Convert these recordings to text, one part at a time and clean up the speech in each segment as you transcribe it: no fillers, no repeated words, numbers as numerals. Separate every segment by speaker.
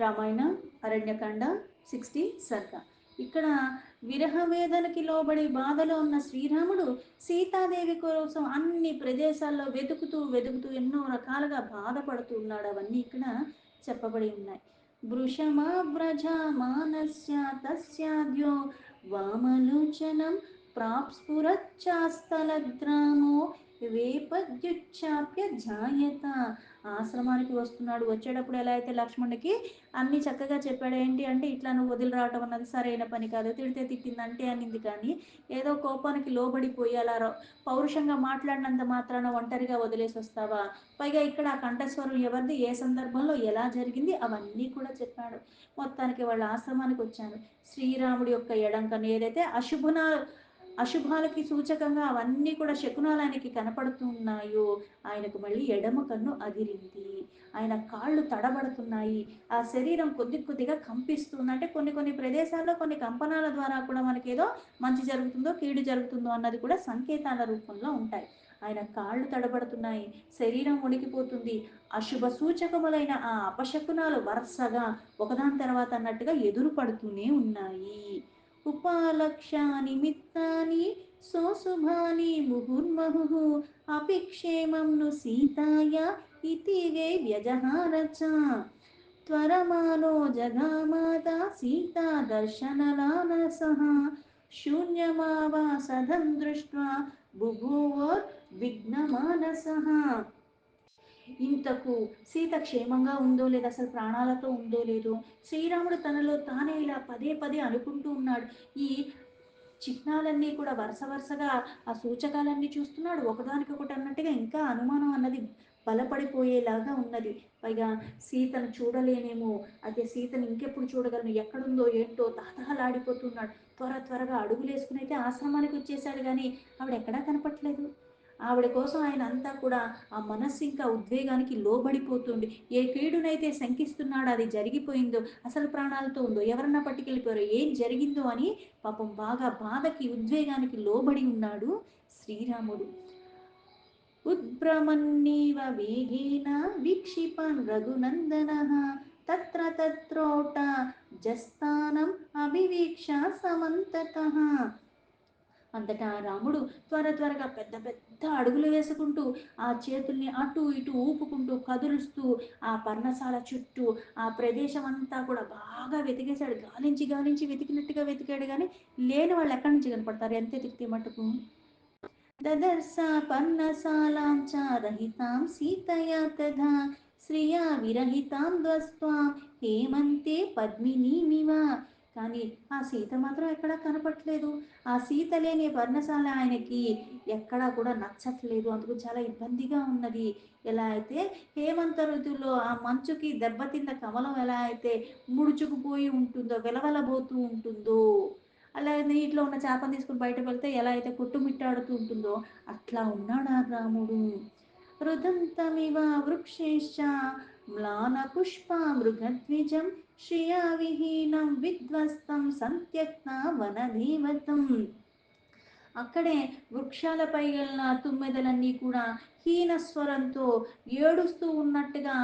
Speaker 1: రామాయణ అరణ్యకాండ 60 సర్గ. ఇక్కడ విరహ వేదనకి లోబడి బాధలో ఉన్న శ్రీరాముడు సీతాదేవి కోసం అన్ని ప్రదేశాల్లో వెతుకుతూ వెతుకుతూ ఎన్నో రకాలుగా బాధపడుతూ ఉన్నాడు. అవన్నీ ఇక్కడ చెప్పబడి ఉన్నాయి. వృషమావ్రజ మానస్య తస్యాద్యో వామలోచనం ప్రాప్స్ఫురచ్చాస్తలగ్రామో వేపద్యుచ్చాప్య జాయత. ఆశ్రమానికి వస్తున్నాడు. వచ్చేటప్పుడు ఎలా అయితే లక్ష్మణుడికి అన్ని చక్కగా చెప్పాడు. ఏంటి అంటే, ఇట్లా నువ్వు వదిలి రావటం అన్నది సరైన పని కాదు, తిడితే తిట్టింది అంటే అనింది. కానీ ఏదో కోపానికి లోబడిపోయి అలా పౌరుషంగా మాట్లాడినంత మాత్రాన ఒంటరిగా వదిలేసి వస్తావా? పైగా ఇక్కడ ఆ కంఠస్వరం ఎవరిది, ఏ సందర్భంలో ఎలా జరిగింది, అవన్నీ కూడా చెప్పాడు. మొత్తానికి వాళ్ళ ఆశ్రమానికి వచ్చాను. శ్రీరాముడి యొక్క ఎడంకను ఏదైతే అశుభాలకి సూచకంగా అవన్నీ కూడా శకునాలు ఆయనకి కనపడుతున్నాయో, ఆయనకు మళ్ళీ ఎడమ కన్ను అదిరింది. ఆయన కాళ్ళు తడబడుతున్నాయి. ఆ శరీరం కొద్ది కొద్దిగా కంపిస్తుంది. అంటే కొన్ని కొన్ని ప్రదేశాల్లో కొన్ని కంపనాల ద్వారా కూడా మనకేదో మంచి జరుగుతుందో కీడు జరుగుతుందో అన్నది కూడా సంకేతాల రూపంలో ఉంటాయి. ఆయన కాళ్ళు తడబడుతున్నాయి, శరీరం వణికిపోతుంది. అశుభ సూచకములైన ఆ అపశకునాలు వరుసగా ఒకదాని తర్వాత అన్నట్టుగా ఎదురు పడుతూనే ఉన్నాయి. ఉపాలక్ష్య నిమిత్తాని సోశుభాని ముహుర్మహుః అపిక్షేమం ను సీతాయ ఇతి వే వ్యజహారచ. త్వరమానో జగామాత సీతా దర్శనలాలసః శూన్యమావాసదం దృష్ట్వా బుభూవోర్ విఘ్నమానసః. ఇంతకు సీత క్షేమంగా ఉందో లేదో, అసలు ప్రాణాలతో ఉందో లేదో శ్రీరాముడు తనలో తానే ఇలా పదే పదే అనుకుంటూ ఉన్నాడు. ఈ చిహ్నాలన్నీ కూడా వరుస వరుసగా ఆ సూచకాలన్నీ చూస్తున్నాడు. ఒకదానికొకటి అన్నట్టుగా ఇంకా అనుమానం అన్నది బలపడిపోయేలాగా ఉన్నది. పైగా సీతను చూడలేనేమో, అదే సీతను ఇంకెప్పుడు చూడగలను, ఎక్కడుందో ఏంటో తహతహలాడిపోతున్నాడు. త్వరగా అడుగులేసుకుని అయితే ఆశ్రమానికి వచ్చేసాడు. కానీ ఆవిడ ఎక్కడా కనపట్లేదు. ఆవిడ కోసం ఆయన అంతా కూడా ఆ మనస్సు ఇంకా ఉద్వేగానికి లోబడిపోతుంది. ఏ కీడునైతే శంకిస్తున్నాడో అది జరిగిపోయిందో, అసలు ప్రాణాలతో ఉందో, ఎవరన్నా పట్టుకెళ్ళిపోయారో, ఏం జరిగిందో అని పాపం బాగా బాధకి ఉద్వేగానికి లోబడి ఉన్నాడు శ్రీరాముడు. ఉద్భ్రమన్నీవ వేగేన వీక్షిపన్ రఘునందనః తత్ర తత్రోట జస్థానం అభివీక్ష సమంతతః. అంతటా రాముడు త్వరగా పెద్ద పెద్ద అడుగులు వేసుకుంటూ ఆ చేతుల్ని అటు ఇటు ఊపుకుంటూ కదులుస్తూ ఆ పర్ణశాల చుట్టూ ఆ ప్రదేశం అంతా కూడా బాగా వెతికేశాడు. గాలించి వెతికినట్టుగా వెతికాడు. కానీ లేని వాళ్ళు ఎక్కడి నుంచి కనపడతారు, ఎంత ఎతికితే మటుకు. దదర్శ పర్ణశాలాం చ రహితాం సీతయా తథా శ్రియా విరహితాం ద్వస్త్వాం హేమంతే పద్మినీమివ. కానీ ఆ సీత మాత్రం ఎక్కడా కనపట్లేదు. ఆ సీత లేని పర్ణశాల ఆయనకి ఎక్కడా కూడా నచ్చట్లేదు. అందుకు చాలా ఇబ్బందిగా ఉన్నది. ఎలా అయితే హేమంత ఋతువులో ఆ మంచుకి దెబ్బతిన్న కమలం ఎలా అయితే ముడుచుకుపోయి ఉంటుందో, వెలవెలబోతూ ఉంటుందో, అలాగే నీటిలో ఉన్న చేపను తీసుకుని బయటకు వెళ్తే ఎలా అయితే కొట్టుమిట్టాడుతూ ఉంటుందో, అట్లా ఉన్నాడు ఆ రాముడు. రుదంతమివ వృక్షేశ్చ మ్లాన పుష్ప మృగద్విజం శ్రియా విహీనం విధ్వస్తం సంత్యక్త వనదేవతం. అక్కడే వృక్షాలపై వెళ్ళిన తుమ్మెదలన్నీ కూడా హీనస్వరంతో ఏడుస్తూ ఉన్నట్టుగా,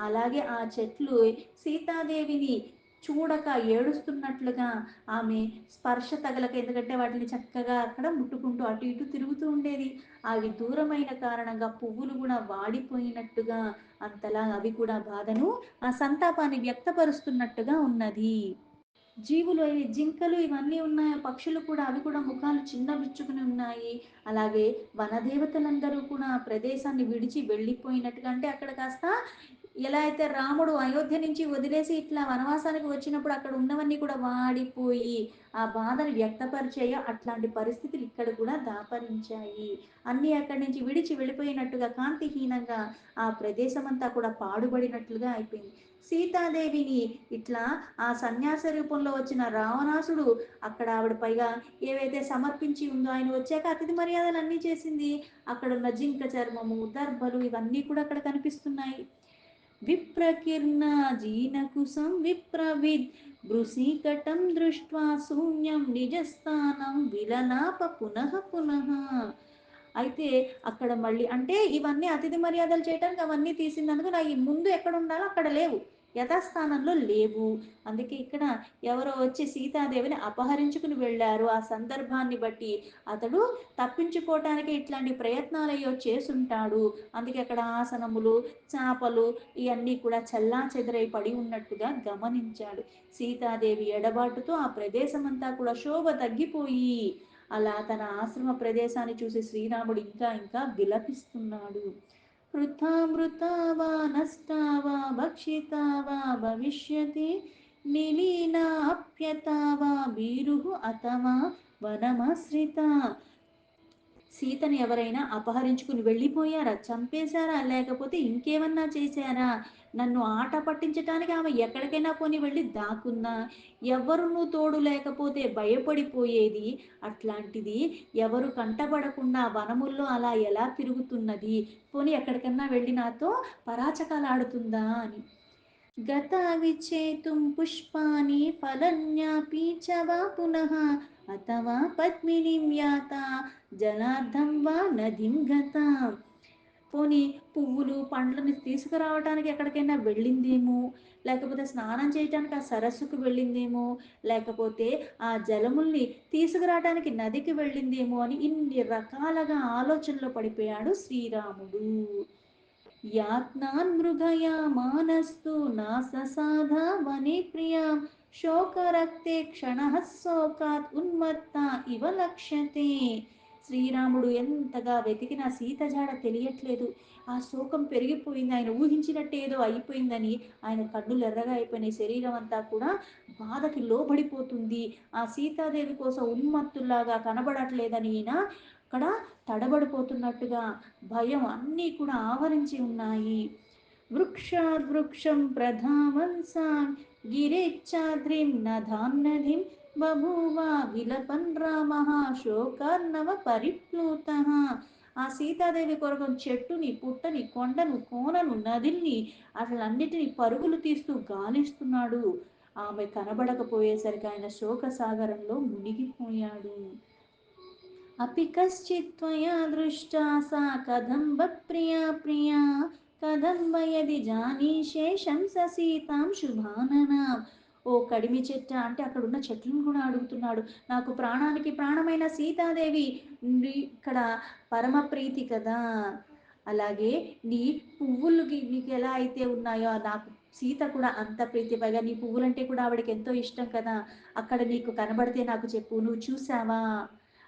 Speaker 1: అలాగే ఆ చెట్లు సీతాదేవిని చూడక ఏడుస్తున్నట్లుగా, ఆమె స్పర్శ తగలక, ఎందుకంటే వాటిని చక్కగా అక్కడ ముట్టుకుంటూ అటు ఇటు తిరుగుతూ ఉండేది. అవి దూరమైన కారణంగా పువ్వులు కూడా వాడిపోయినట్టుగా, అంతలా అవి కూడా బాధను ఆ సంతాపాన్ని వ్యక్తపరుస్తున్నట్టుగా ఉన్నది. జీవులు జింకలు ఇవన్నీ ఉన్నాయి, పక్షులు కూడా అవి కూడా ముఖాలు చిన్నబుచ్చుకుని ఉన్నాయి. అలాగే వనదేవతలందరూ కూడా ఆ ప్రదేశాన్ని విడిచి వెళ్ళిపోయినట్టుగా, అంటే అక్కడ కాస్త ఎలా అయితే రాముడు అయోధ్య నుంచి వదిలేసి ఇట్లా వనవాసానికి వచ్చినప్పుడు అక్కడ ఉన్నవన్నీ కూడా వాడిపోయి ఆ బాధను వ్యక్తపరిచాయో, అట్లాంటి పరిస్థితులు ఇక్కడ కూడా దాపరించాయి. అన్నీ అక్కడి నుంచి విడిచి వెళ్ళిపోయినట్టుగా, కాంతిహీనంగా ఆ ప్రదేశం అంతా కూడా పాడుబడినట్లుగా అయిపోయింది. సీతాదేవిని ఇట్లా ఆ సన్యాస రూపంలో వచ్చిన రావణాసుడు అక్కడ ఆవిడ పైగా ఏవైతే సమర్పించి ఉందో, ఆయన వచ్చాక అతిథి మర్యాదలు అన్నీ చేసింది. అక్కడ ఉన్న జింక చర్మము, దర్భలు ఇవన్నీ కూడా అక్కడ కనిపిస్తున్నాయి. విప్రకీర్ణ జీనకుసం విప్రవిద్ భృసీకటం దృష్ట్వా శూన్యం నిజస్థానం విలలాప పునః పునః. అయితే అక్కడ మళ్ళీ అంటే ఇవన్నీ అతిథి మర్యాదలు చేయడానికి అవన్నీ తీసినందుకు నా ఈ ముందు ఎక్కడ ఉండాలో అక్కడ లేవు. యథాస్థానంలో లేవు. అందుకే ఇక్కడ ఎవరో వచ్చి సీతాదేవిని అపహరించుకుని వెళ్ళారు. ఆ సందర్భాన్ని బట్టి అతడు తప్పించుకోవటానికి ఇట్లాంటి ప్రయత్నాలయ్యో చేసుంటాడు. అందుకే అక్కడ ఆసనములు, చాపలు ఇవన్నీ కూడా చల్లా చెదరై పడి ఉన్నట్టుగా గమనించాడు. సీతాదేవి ఎడబాటుతో ఆ ప్రదేశం అంతా కూడా శోభ తగ్గిపోయి అలా తన ఆశ్రమ ప్రదేశాన్ని చూసి శ్రీరాముడు ఇంకా ఇంకా విలపిస్తున్నాడు. వృథా మృతా వా నష్టా వా భక్షితా వా భవిష్యతి నిలీనాప్యతా వా భీరుః అథవా వనమాశ్రిత. సీతని ఎవరైనా అపహరించుకుని వెళ్ళిపోయారా, చంపేశారా, లేకపోతే ఇంకేమన్నా చేశారా, నన్ను ఆట పట్టించటానికి ఆమె ఎక్కడికైనా పోని వెళ్ళి దాక్కుందా, ఎవరునూ తోడు లేకపోతే భయపడిపోయేది, అట్లాంటిది ఎవరు కంటపడకుండా వనముల్లో అలా ఎలా తిరుగుతున్నది, పోని ఎక్కడికన్నా వెళ్ళి నాతో పరాచకాలాడుతుందా అని. గతా విచేతుం పుష్పాని ఫలన్యాపి చ వా పునః అథవా పద్మినిం యాత జలార్థం వా నదిం గతా. పోనీ పువ్వులు పండ్లను తీసుకురావడానికి ఎక్కడికైనా వెళ్ళిందేమో, లేకపోతే స్నానం చేయటానికి ఆ సరస్సుకు వెళ్ళిందేమో, లేకపోతే ఆ జలముల్ని తీసుకురావటానికి నదికి వెళ్ళిందేమో అని ఇన్ని రకాలుగా ఆలోచనలో పడిపోయాడు శ్రీరాముడు. యాత్నాన్ మృగయా మానస్తు నాససాధా వనే ప్రియాం శోకరక్తే క్షణః శోకాత్ ఉన్మత్త ఇవ లక్ష్యతే. శ్రీరాముడు ఎంతగా వెతికినా సీత జాడ తెలియట్లేదు. ఆ శోకం పెరిగిపోయింది. ఆయన ఊహించినట్టు ఏదో అయిపోయిందని ఆయన కన్నులు ఎర్రగా అయిపోయినాయి. శరీరం అంతా కూడా బాధకి లోబడిపోతుంది. ఆ సీతాదేవి కోసం ఉన్మత్తులాగా కనబడట్లేదని ఈయన అక్కడ తడబడిపోతున్నట్టుగా భయం అన్నీ కూడా ఆవరించి ఉన్నాయి. వృక్షాద్వృక్షం ప్రధావంసాన్ గిరేచ్ఛాద్రిం నధాన్నధిం బభూవ విలపన్ రామః శోకార్ణవ పరిప్లూతః. ఆ సీతాదేవి కొరకు చెట్టుని, పుట్టని, కొండను, కోనను, నదిల్ని అట్లన్నిటిని పరుగులు తీస్తూ గాలిస్తున్నాడు. ఆమె కనబడకపోయేసరికి ఆయన శోక సాగరంలో మునిగిపోయాడు. अपि कश्चित् त्वया दृष्टा सा कदम्ब प्रिया प्रिया కదంబ యది జానీషే శంససీతాం శుభాననాం. ఓ కడిమి చెట్ట అంటే అక్కడ ఉన్న చెట్లను కూడా అడుగుతున్నాడు. నాకు ప్రాణానికి ప్రాణమైన సీతాదేవి ఇక్కడ పరమ ప్రీతి కదా, అలాగే నీ పువ్వులకి నీకు ఎలా అయితే ఉన్నాయో నాకు సీత కూడా అంత ప్రీతి, పైగా నీ పువ్వులంటే కూడా ఆవిడకి ఎంతో ఇష్టం కదా, అక్కడ నీకు కనబడితే నాకు చెప్పు, నువ్వు చూసావా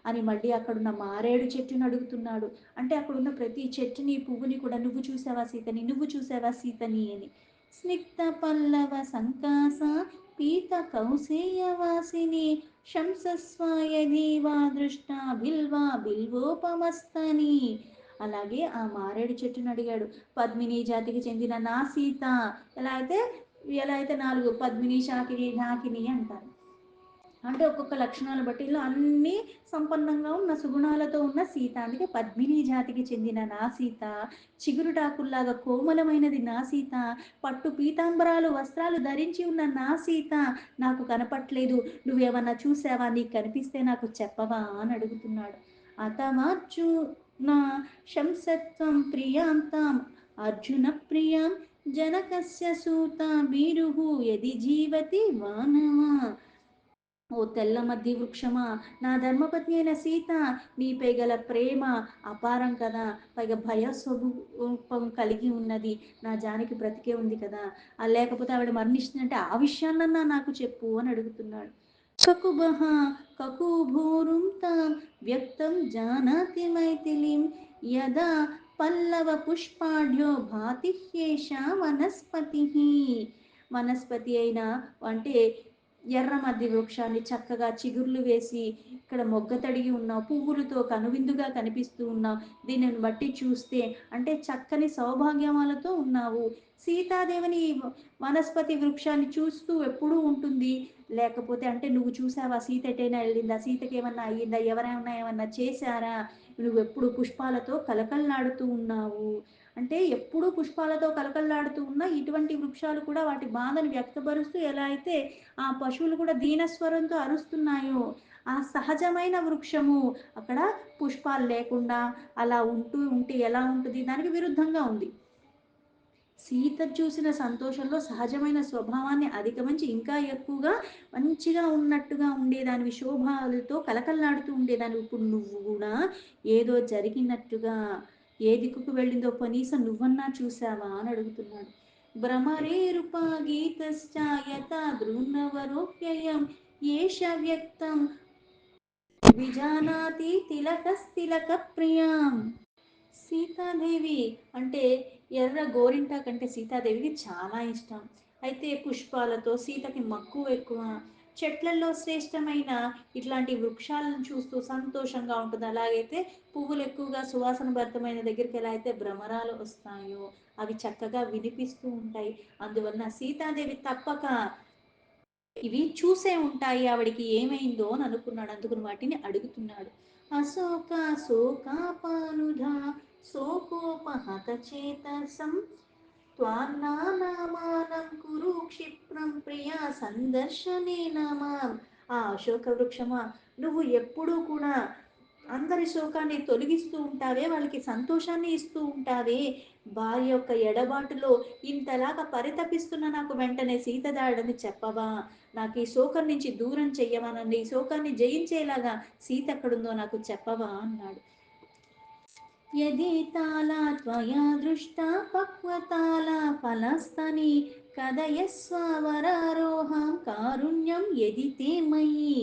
Speaker 1: అని మళ్ళీ అక్కడున్న మారేడు చెట్టుని అడుగుతున్నాడు. అంటే అక్కడున్న ప్రతి చెట్టుని పువ్వుని కూడా నువ్వు చూసావా సీతని, నువ్వు చూసావా సీతని అని. స్నిగ్ధ పల్లవ సంకాస పీత కౌసేయవాసిని శంసస్వాయదీవా దృష్ట బిల్వా బిల్వోపమస్తని. అలాగే ఆ మారేడు చెట్టుని అడిగాడు. పద్మిని జాతికి చెందిన నా సీత, ఎలా అయితే నాలుగు పద్మిని, శాకిని, ఢాకిని అంటారు. అంటే ఒక్కొక్క లక్షణాలు బట్టి ఇలా అన్ని సంపన్నంగా ఉన్న సుగుణాలతో ఉన్న సీత. అందుకే పద్మిని జాతికి చెందిన నా సీత, చిగురుటాకుల్లాగా కోమలమైనది నా సీత, పట్టు పీతాంబరాలు వస్త్రాలు ధరించి ఉన్న నా సీత నాకు కనపట్లేదు, నువ్వేమన్నా చూసావా, నీకు కనిపిస్తే నాకు చెప్పవా అని అడుగుతున్నాడు. అతమార్జున శంసత్వం ప్రియాంతాం అర్జున ప్రియాం జనకస్య సూత భీరుహు యది జీవతి మానవా. ఓ తెల్ల మద్ది వృక్షమా, నా ధర్మపత్ని అయిన సీత, నీపై గల ప్రేమ అపారం కదా, పైగా భయస్వరూపం కలిగి ఉన్నది, నా జానికి బ్రతికే ఉంది కదా, లేకపోతే ఆవిడ మరణిస్తుందంటే ఆ విషయాన్నన్నా నాకు చెప్పు అని అడుగుతున్నాడు. కకుభః కకుభూరుం తాం వ్యక్తం జానాతి మైథిలీం యదా పల్లవ పుష్పాఢ్యో భాతి హ్యేషా వనస్పతి. వనస్పతి అయిన అంటే ఎర్ర మద్ది వృక్షాన్ని చక్కగా చిగుర్లు వేసి ఇక్కడ మొగ్గ తడిగి ఉన్నావు, పువ్వులతో కనువిందుగా కనిపిస్తూ ఉన్నావు, దీనిని బట్టి చూస్తే అంటే చక్కని సౌభాగ్యమాలతో ఉన్నావు. సీతాదేవిని వనస్పతి వృక్షాన్ని చూస్తూ ఎప్పుడూ ఉంటుంది, లేకపోతే అంటే నువ్వు చూసావా, సీత ఎటైనా వెళ్ళిందా, సీతకి ఏమన్నా అయ్యిందా, ఎవరైనా ఏమన్నా చేశారా, నువ్వు ఎప్పుడు పుష్పాలతో కలకల్లాడుతూ ఉన్నావు, అంటే ఎప్పుడూ పుష్పాలతో కలకల్లాడుతూ ఉన్న ఇటువంటి వృక్షాలు కూడా వాటి బాధను వ్యక్తపరుస్తూ ఎలా అయితే ఆ పశువులు కూడా దీనస్వరంతో అరుస్తున్నాయో, ఆ సహజమైన వృక్షము అక్కడ పుష్పాలు లేకుండా అలా ఉంటూ ఉంటే ఎలా ఉంటుంది, దానికి విరుద్ధంగా ఉంది. సీత చూసిన సంతోషంలో సహజమైన స్వభావాన్ని అధిగమించి ఇంకా ఎక్కువగా మంచిగా ఉన్నట్టుగా ఉండేదానివి, శోభాలతో కలకల్లాడుతూ ఉండేదానివి. ఇప్పుడు నువ్వు కూడా ఏదో జరిగినట్టుగా ఏ దిక్కుకు వెళ్ళిందో కనీసం నువ్వన్నా చూసావా అని అడుగుతున్నాడు. భ్రమరేరుపా గీతశ్చాయత ద్రున్నవరోప్యయం ఏష వ్యక్తం విజానాతి తిలకస్తిలక ప్రియాం. సీతాదేవి అంటే ఎర్ర గోరింట కంటే సీతాదేవికి చాలా ఇష్టం. అయితే పుష్పాలతో సీతకి మక్కువ ఎక్కువ. చెట్లలో శ్రేష్టమైన ఇట్లాంటి వృక్షాలను చూస్తూ సంతోషంగా ఉంటుంది. అలాగైతే పువ్వులు ఎక్కువగా సువాసన భరితమైన దగ్గరికి ఎలా అయితే భ్రమరాలు వస్తాయో అవి చక్కగా వినిపిస్తూ ఉంటాయి. అందువలన సీతాదేవి తప్పక ఇవి చూసే ఉంటాయి, ఆవిడికి ఏమైందో అని అనుకున్నాడు. అందుకుని వాటిని అడుగుతున్నాడు. అశోక శోకాపానుధ శోకోపహత చేతసం త్వాన్నామానం కురు క్షిప్రం ప్రియా సందర్శనేన మాం. ఆ అశోక వృక్షమా, నువ్వు ఎప్పుడూ కూడా అందరి శోకాన్ని తొలగిస్తూ ఉంటావే, వాళ్ళకి సంతోషాన్ని ఇస్తూ ఉంటావే. భార్య యొక్క ఎడబాటులో ఇంతలాగా పరితపిస్తున్న నాకు వెంటనే సీతదాడని చెప్పవా, నాకు ఈ శోకం నుంచి దూరం చెయ్యవా, నన్ను ఈ శోకాన్ని జయించేలాగా సీత ఎక్కడుందో నాకు చెప్పవా అన్నాడు. యది తాళా త్వయా దృష్టా పక్వతాళా ఫలస్తని కదయస్వ వరారోహం కారుణ్యం యది తే మయి.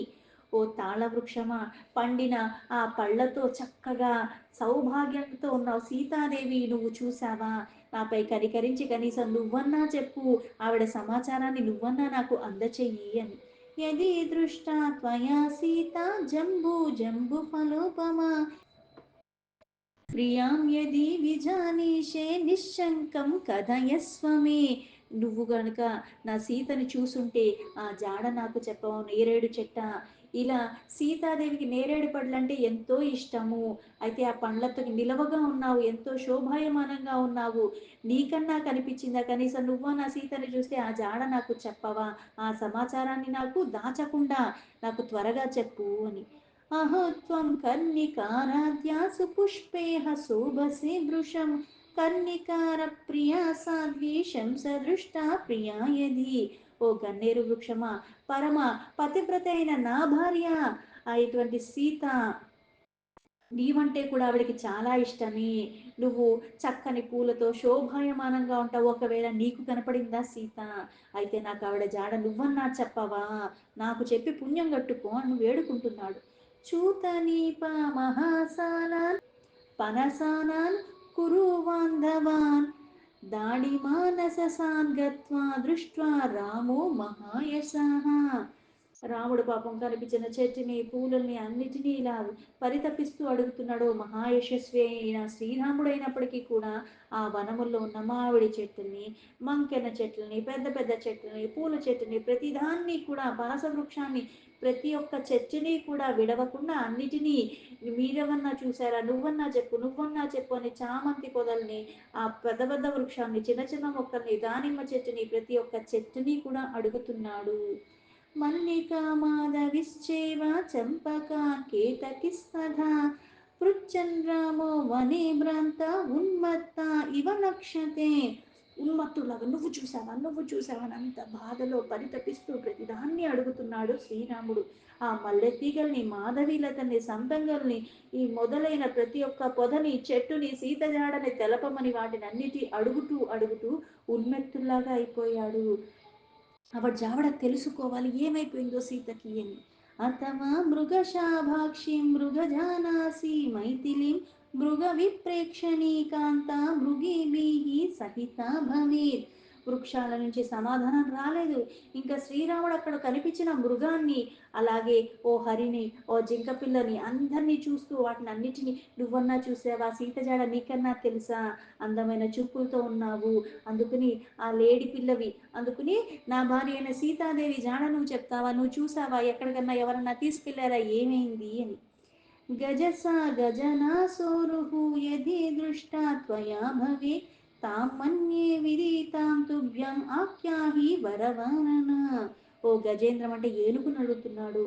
Speaker 1: ఓ తాళ వృక్షమా, పండిన ఆ పళ్ళతో చక్కగా సౌభాగ్యంతో ఉన్న సీతాదేవి నువ్వు చూసావా, నాపై కనికరించి కనీసం నువ్వన్నా చెప్పు, ఆవిడ సమాచారాన్ని నువ్వన్నా నాకు అందచెయ్యి అని. యది దృష్టా త్వయా సీత జంబూ జంబు ఫలోపమా ప్రియాం యది విజానీషే నిశ్శంకం కథయస్వమే. నువ్వు గనుక నా సీతని చూసుంటే ఆ జాడ నాకు చెప్పవు. నేరేడు చెట్ట, ఇలా సీతాదేవికి నేరేడు పళ్ళంటే ఎంతో ఇష్టము. అయితే ఆ పండ్లతో నిలవగా ఉన్నావు, ఎంతో శోభాయమానంగా ఉన్నావు, నీకన్నా కనిపించిందా, కనీసం నువ్వు నా సీతని చూస్తే ఆ జాడ నాకు చెప్పవా, ఆ సమాచారాన్ని నాకు దాచకుండా నాకు త్వరగా చెప్పు అని. అహో త్వం కర్ణికారాధ్యాసు పుష్పేహ శోభసే వృషం కర్ణికార ప్రియా సాధ్వి శంసదృష్టా ప్రియాయది. ఓ గన్నేరు వృక్షమా, పరమ పతివ్రత అయిన నా భార్య ఇటువంటి సీత, నీవంటే కూడా ఆవిడకి చాలా ఇష్టమే. నువ్వు చక్కని పూలతో శోభాయమానంగా ఉంటావు, ఒకవేళ నీకు కనపడిందా సీత, అయితే నాకు ఆవిడ జాడ నువ్వన్నా చెప్పవా, నాకు చెప్పి పుణ్యం కట్టుకో అని వేడుకుంటున్నాడు. చూతనీప మహాసానాన్ పనసానాన్ కురు బాంధవాన్ దాడిమానససాన్ గత్వా దృష్ట్వా రామో మహాయశః. రాముడు పాపం కనిపించిన చెట్టుని పూలని అన్నిటినీ ఇలా పరితపిస్తూ అడుగుతున్నాడు. మహాయశస్వి అయిన శ్రీరాముడు అయినప్పటికీ కూడా ఆ వనముల్లో ఉన్న మామిడి చెట్టుని, మంకెన చెట్లని, పెద్ద పెద్ద చెట్లని, పూల చెట్టుని, ప్రతిదాన్ని కూడా పనస వృక్షాన్ని, ప్రతి ఒక్క చెట్టుని కూడా విడవకుండా అన్నిటినీ మీరేమన్నా చూసారా, నువ్వన్నా చెప్పు, నువ్వన్నా చెప్పు అని చామంతి పొదల్ని, ఆ పెద్ద పెద్ద వృక్షాన్ని, చిన్న చిన్న మొక్కల్ని, దానిమ్మ చెట్టుని, ప్రతి ఒక్క చెట్టుని కూడా అడుగుతున్నాడు. మల్లికా మాధవిశ్చేవ చంపకా కేతకిస్తథా పృచ్చన్ రామో వనే భ్రాంత ఉన్మత్త ఇవ లక్ష్యతే. ఉన్మత్తులాగా నువ్వు చూసావా, నువ్వు చూసావా అని అంత బాధలో పరితపిస్తూ ప్రతిదాన్ని అడుగుతున్నాడు శ్రీరాముడు. ఆ మల్లె తీగల్ని, మాధవీలతని, సంపెంగల్ని, ఈ మొదలైన ప్రతి ఒక్క పొదని, చెట్టుని, సీతజాడని తెలపమని వాటిని అన్నిటి అడుగుతూ అడుగుతూ ఉన్మెత్తుల్లాగా అయిపోయాడు. ఆవిడ జావడ తెలుసుకోవాలి ఏమైపోయిందో సీతకి అని. అథవా మృగశాభాక్షి మృగజానాసి మైథిలిం మృగ విప్రేక్షణీ కాంత మృగీభిః సహిత భవేత్. వృక్షాల నుంచి సమాధానం రాలేదు. ఇంకా శ్రీరాముడు అక్కడ కనిపించిన మృగాన్ని, అలాగే ఓ హరిని, ఓ జింక పిల్లని అందరినీ చూస్తూ వాటిని అన్నిటినీ నువ్వన్నా చూసావా, సీతజాడ నీకన్నా తెలుసా, అందమైన చూపులతో ఉన్నావు, అందుకుని ఆ లేడి పిల్లవి, అందుకుని నా భార్య అయిన సీతాదేవి జాడ నువ్వు చెప్తావా, నువ్వు చూసావా, ఎక్కడికన్నా ఎవరన్నా తీసుకెళ్లారా, ఏమైంది అని. గజసా గజనాసోరుహు యది దృష్టా త్వయా భవే తాం మన్యే విదితాం తుభ్యం ఆఖ్యాహి వరవర్ణన. ఓ గజేంద్రం అంటే ఏనుగును అడుగుతున్నాడు.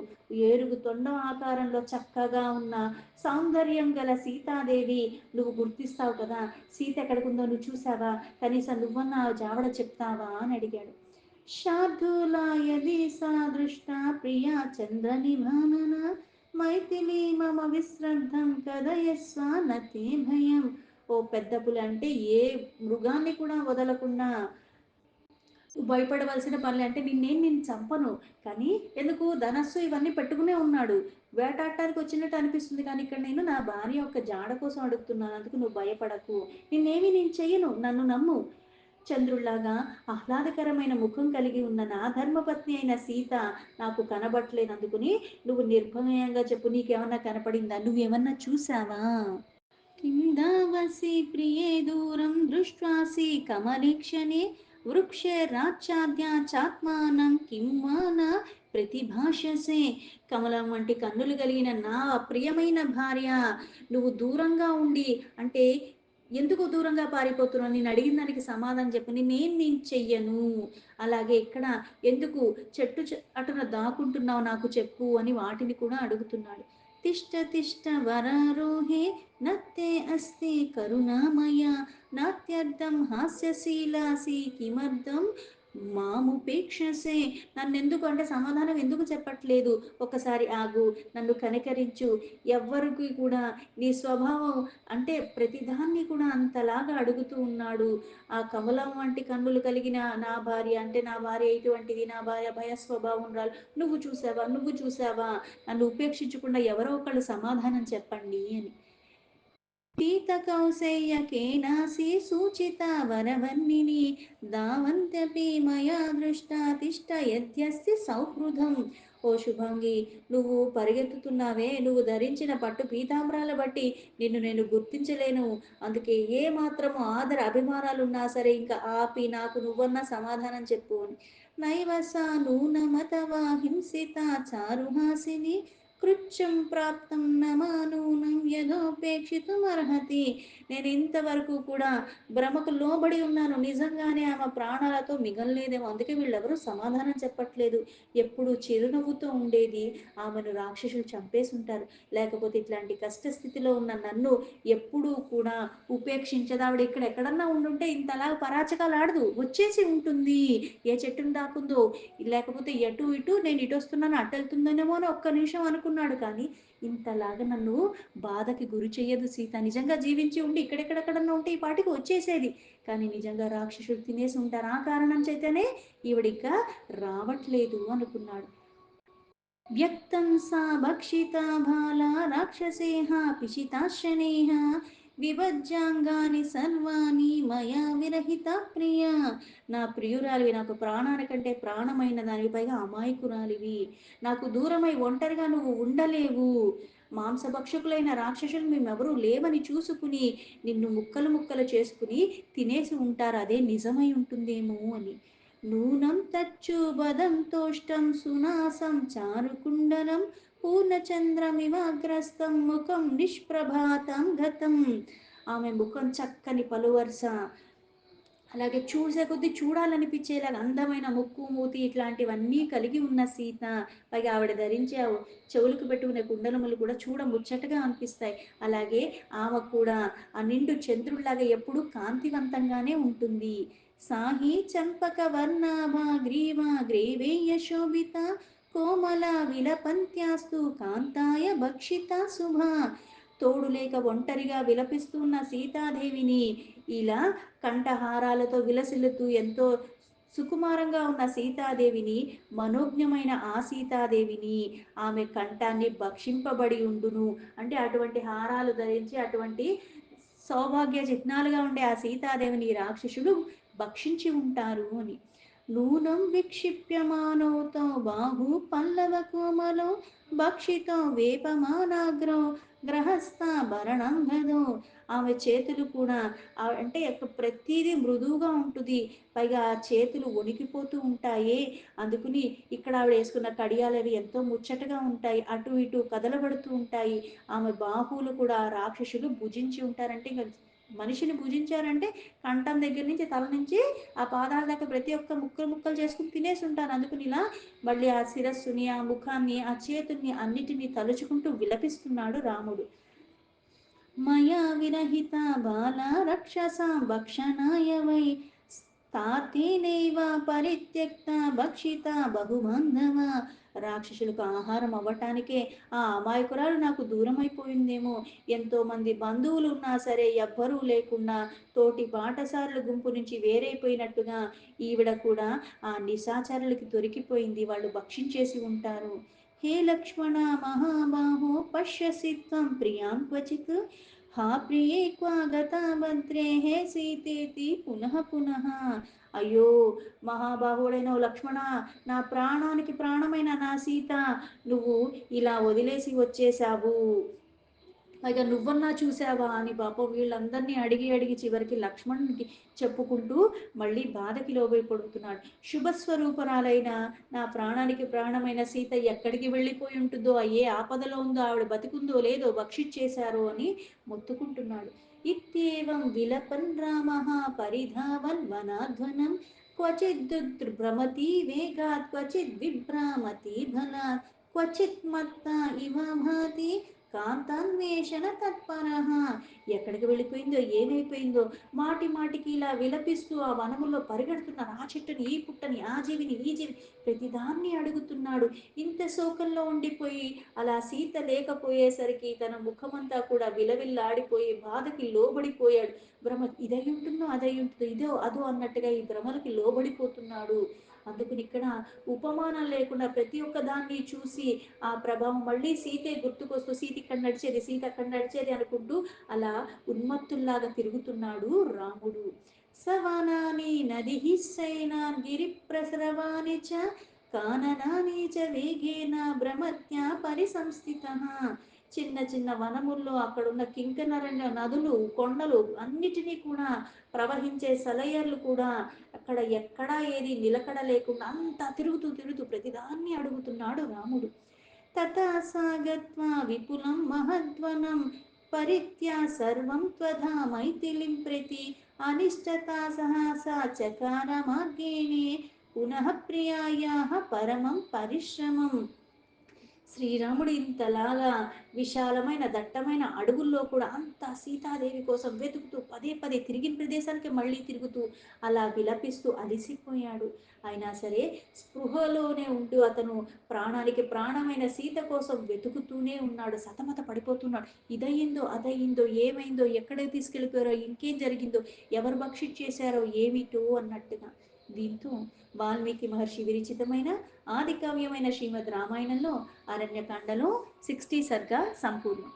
Speaker 1: ఏనుగు తొండం ఆకారంలో చక్కగా ఉన్న సౌందర్యం గల సీతాదేవి నువ్వు గుర్తిస్తావు కదా, సీత ఎక్కడికుందో నువ్వు చూసావా, కనీసం నువ్వన్నా ఆ జావడ చెప్తావా అని అడిగాడు. శార్దూలాయది సా దృష్ట ప్రియా చంద్ర నిభానన మైథిలి మమ విశ్రద్ధం కదయస్వ నతే భయం. ఓ పెద్ద పులి అంటే ఏ మృగాన్ని కూడా వదలకుండా భయపడవలసిన పనులు అంటే నిన్ను చంపను, కానీ ఎందుకు ధనస్సు ఇవన్నీ పెట్టుకునే ఉన్నాడు, వేటాడటానికి వచ్చినట్టు అనిపిస్తుంది, కానీ ఇక్కడ నేను నా భార్య యొక్క జాడ కోసం అడుగుతున్నాను, అందుకు నువ్వు భయపడకు, నేను చెయ్యను, నన్ను నమ్ము. చంద్రుల్లాగా ఆహ్లాదకరమైన ముఖం కలిగి ఉన్న నా ధర్మపత్ని అయిన సీత నాకు కనబట్లేనందుకుని నువ్వు నిర్భయంగా చెప్పు, నీకేమన్నా కనపడిందా, నువ్వేమన్నా చూసావా. किन्दावसि प्रिये दूरं दृष्ट्वासि कमलीक्षणे వృక్షే రాచ్ఛాద్య చాత్మానం కిం వా న ప్రతిభాషసే. కమలం వంటి కన్నులు కలిగిన నా ప్రియమైన భార్య, నువ్వు దూరంగా ఉండి అంటే ఎందుకు దూరంగా పారిపోతున్నావు, నేను అడిగిన దానికి సమాధానం చెప్పు, నేను చెయ్యను. అలాగే ఇక్కడ ఎందుకు చెట్టు అటున దాక్కుంటున్నావు నాకు చెప్పు అని వాటిని కూడా అడుగుతున్నాడు. తిష్ట తిష్ట వరారోహే నత్తే అస్తి కరుణామయ నాత్యర్థం హాస్యశీలాసి కిమర్థం మాముపేక్షసే. నన్నెందుకు అంటే సమాధానం ఎందుకు చెప్పట్లేదు, ఒకసారి ఆగు, నన్ను కనికరించు. ఎవ్వరికి కూడా నీ స్వభావం అంటే ప్రతిదాన్ని కూడా అంతలాగా అడుగుతూ ఉన్నాడు. ఆ కమలం వంటి కన్నులు కలిగిన నా భార్య అంటే నా భార్య ఎటువంటిది, నా భార్య భయ స్వభావం, నువ్వు చూసావా, నన్ను ఉపేక్షించకుండా ఎవరో ఒకళ్ళు సమాధానం చెప్పండి అని. पीतकौसेयकेनासि सूचिता वरवर्णिनी दावन्त्यपि मया दृष्टा తిష్టయద్యస్తి సౌహృదం. ఓ శుభంగి, నువ్వు పరిగెత్తుతున్నావే, నువ్వు ధరించిన పట్టు పీతాంబరాల బట్టి నిన్ను నేను గుర్తించలేను, అందుకే ఏ మాత్రము ఆదర అభిమానాలున్నా సరే ఇంకా ఆపి నాకు నువ్వన్నా సమాధానం చెప్పు అని. నైవ సా నూనమతవా హింసిత చారుహాసిని కృత్యం ప్రాప్తం నమానూనం యథోపేక్షితుమర్హతి. నేను ఇంతవరకు కూడా భ్రమకు లోబడి ఉన్నాను, నిజంగానే ఆమె ప్రాణాలతో మిగలలేదేమో, అందుకే వీళ్ళెవరూ సమాధానం చెప్పట్లేదు. ఎప్పుడు చిరునవ్వుతో ఉండేది, ఆమెను రాక్షసులు చంపేసి ఉంటారు, లేకపోతే ఇట్లాంటి కష్టస్థితిలో ఉన్న నన్ను ఎప్పుడూ కూడా ఉపేక్షించదు ఆవిడ. ఇక్కడ ఎక్కడన్నా ఉండుంటే ఇంతలా పరాచకాలు ఆడదు, వచ్చేసి ఉంటుంది, ఏ చెట్టును దాకుందో, లేకపోతే ఎటు ఇటు నేను ఇటు వస్తున్నాను అటు వెళ్తుందనేమో అని ఒక్క నిమిషం అనుకున్నాడు, కానీ ఇంతలాగా నన్ను బాధకి గురి చెయ్యదు సీత, నిజంగా జీవించి ఉండి ఇక్కడెక్కడెక్కడన్నా ఉంటే ఈ పాటికి వచ్చేసేది, కానీ నిజంగా రాక్షసుడు తినేసి ఉంటారు, ఆ కారణం చేతనే ఈవిడిక రావట్లేదు అనుకున్నాడు. వ్యక్తం సా భక్షితా బాలా రాక్షసేహ పిశితాశనేహ విభజ్యాంగాని సర్వాణి మయా విరహిత ప్రియ. నా ప్రియురాలివి, నాకు ప్రాణానికంటే ప్రాణమైన దానివి, పైగా అమాయకురాలివి, నాకు దూరమై ఒంటరిగా నువ్వు ఉండలేవు, మాంసభక్షకులైన రాక్షసులు మేమెవరూ లేవని చూసుకుని నిన్ను ముక్కలు ముక్కలు చేసుకుని తినేసి ఉంటారు, అదే నిజమై ఉంటుందేమో అని. నూనం తచ్చుబదం తోష్టం సునాసం చారుకుండలం పూర్ణచంద్రమివాగ్రస్తం ముఖం నిష్ప్రభాతం గతం. ఆమె ముఖం చక్కని పలువరుస, అలాగే చూసే కొద్దీ చూడాలనిపించేలాగా అందమైన ముక్కు మూతి ఇట్లాంటివన్నీ కలిగి ఉన్న సీత, పైగా ఆవిడ ధరించే చెవులకు పెట్టుకునే కుండలములు కూడా చూడ ముచ్చటగా అనిపిస్తాయి, అలాగే ఆమె కూడా ఆ నిండు చంద్రుడిలాగా ఎప్పుడూ కాంతివంతంగానే ఉంటుంది. సాహి చంపక వర్ణాభ గ్రీవా గ్రీవేయ శోభిత కోమల విలపంత్యాస్తు కాంతాయ భక్షిత శుభ. తోడు లేక ఒంటరిగా విలపిస్తున్న సీతాదేవిని ఇలా కంఠహారాలతో విలసిల్లుతూ ఎంతో సుకుమారంగా ఉన్న సీతాదేవిని, మనోజ్ఞమైన ఆ సీతాదేవిని, ఆమె కంఠాన్ని భక్షింపబడి ఉండును అంటే అటువంటి హారాలు ధరించి అటువంటి సౌభాగ్య చిహ్నాలుగా ఉండే ఆ సీతాదేవిని రాక్షసుడు భక్షించి ఉంటారు అని. నూనం విక్షిప్యమానోతో బాహు పల్లవ కోమలో భక్షితో వేపమానాగ్రో గ్రహస్థ భరణం గదో. ఆమె చేతులు కూడా అంటే ప్రతిదీ మృదువుగా ఉంటుంది, పైగా ఆ చేతులు వణికిపోతూ ఉంటాయి, అందుకుని ఇక్కడ ఆవిడ వేసుకున్న కడియాలు అవి ఎంతో ముచ్చటగా ఉంటాయి, అటు ఇటు కదలబడుతూ ఉంటాయి, ఆమె బాహువులు కూడా రాక్షసులు భుజించి ఉంటారంటే ఇంకా మనిషిని పూజించారంటే కంఠం దగ్గర నుంచి తల నుంచి ఆ పాదాల దాకా ప్రతి ఒక్క ముక్కలు ముక్కలు చేసుకుని తినేసి ఉంటాను. అందుకని ఇలా మళ్ళీ ఆ శిరస్సుని, ఆ ముఖాన్ని, ఆ చేతుల్ని అన్నిటినీ తలుచుకుంటూ విలపిస్తున్నాడు రాముడు. మయా విరహిత బాల రక్షసాం భక్షణాయ వై తాతేనైవ పరిత్యక్త భక్షిత బహుబాంధవ. రాక్షసులకు ఆహారం అవ్వటానికే ఆ అమాయకురాలు నాకు దూరం అయిపోయిందేమో. ఎంతో మంది బంధువులు ఉన్నా సరే ఎవ్వరూ లేకుండా తోటి బాటసారుల గుంపు నుంచి వేరైపోయినట్టుగా ఈవిడ కూడా ఆ నిశాచరులకి దొరికిపోయింది. వాళ్ళు భక్షించేసి ఉంటారు. హే లక్ష్మణ మహాబాహో పశ్యసి త్వం ప్రియాం క్వచిత్ హా ప్రియే క్వాగత భద్రే హే సీతేతి పునః పునః. అయ్యో మహాబాహుడైన లక్ష్మణ, నా ప్రాణానికి ప్రాణమైన నా సీత నువ్వు ఇలా వదిలేసి వచ్చేసావు, పైగా నువ్వన్నా చూసావా అని పాపం వీళ్ళందరినీ అడిగి అడిగి చివరికి లక్ష్మణునికి చెప్పుకుంటూ మళ్ళీ బాధకి లోబైపడుతున్నాడు. శుభస్వరూపరాలైన నా ప్రాణానికి ప్రాణమైన సీత ఎక్కడికి వెళ్ళిపోయి ఉంటుందో, ఏ ఆపదలో ఉందో, ఆవిడ బతికుందో లేదో, భక్షించేశారో అని మొత్తుకుంటున్నాడు. ఇత్యేవం విలపన్ రామ పరిధావన్ వనాధ్వనం క్వచిద్ వేగాత్ క్వచిద్ విభ్రామతి బలాత్ క్వచిత్ మత్త ఇవ భాతి కాంతాన్వేషణ తత్పరః. ఎక్కడికి వెళ్ళిపోయిందో, ఏమైపోయిందో, మాటి మాటికి ఇలా విలపిస్తూ ఆ వనములో పరిగెడుతున్నాడు. ఆ చెట్టుని, ఈ పుట్టని, ఆ జీవిని, ఈ జీవి, ప్రతిదాన్ని అడుగుతున్నాడు. ఇంత శోకంలో ఉండిపోయి అలా సీత లేకపోయేసరికి తన ముఖమంతా కూడా విలవిల్లాడిపోయి బాధకి లోబడిపోయాడు. భ్రమ ఇదై ఉంటుందో, అదై ఉంటుందో, ఇదో అదో అన్నట్టుగా ఈ భ్రమలకి లోబడిపోతున్నాడు. అందుకని ఇక్కడ ఉపమానం లేకుండా ప్రతి ఒక్క దాన్ని చూసి ఆ ప్రభావం మళ్ళీ సీతే గుర్తుకొస్తూ సీత ఇక్కడ నడిచేది, సీత అక్కడ నడిచేది అనుకుంటూ అలా ఉన్మత్తుల్లాగా తిరుగుతున్నాడు రాముడు. సవనాని నది శైనాన్ గిరి ప్రసరవాణి చ కాననాని చ వేగేన భ్రమత్యా పరిసంస్థిత. చిన్న చిన్న వనముల్లో అక్కడున్న కింకనరణ్య నదులు, కొండలు అన్నిటినీ కూడా ప్రవహించే సలయర్లు కూడా అక్కడ ఎక్కడా ఏది నిలకడ లేకుండా అంతా తిరుగుతూ తిరుగుతూ ప్రతిదాన్ని అడుగుతున్నాడు రాముడు. తథా సాగత్వా విపులం మహద్వనం పరిత్యా సర్వం త్వధా మైథిలిం ప్రతి అనిష్టతా సహసా చకార మార్గేణే పునః ప్రియాయాః పరమం పరిశ్రమం. శ్రీరాముడు ఇంతలాగా విశాలమైన దట్టమైన అడవుల్లో కూడా అంత సీతాదేవి కోసం వెతుకుతూ పదే పదే తిరిగిన ప్రదేశానికి మళ్ళీ తిరుగుతూ అలా విలపిస్తూ అలిసిపోయాడు. అయినా సరే స్పృహలోనే ఉంటూ అతను ప్రాణానికి ప్రాణమైన సీత కోసం వెతుకుతూనే ఉన్నాడు. సతమత పడిపోతున్నాడు. ఇదయ్యిందో, అదయ్యిందో, ఏమైందో, ఎక్కడికి తీసుకెళ్ళిపోయారో, ఇంకేం జరిగిందో, ఎవరు భక్షించేశారో ఏమిటో అన్నట్టుగా. దీంతో వాల్మీకి మహర్షి విరచితమైన ఆది కావ్యమైన శ్రీమద్ రామాయణంలో అరణ్యకాండలో 60 సర్గా సంపూర్ణం.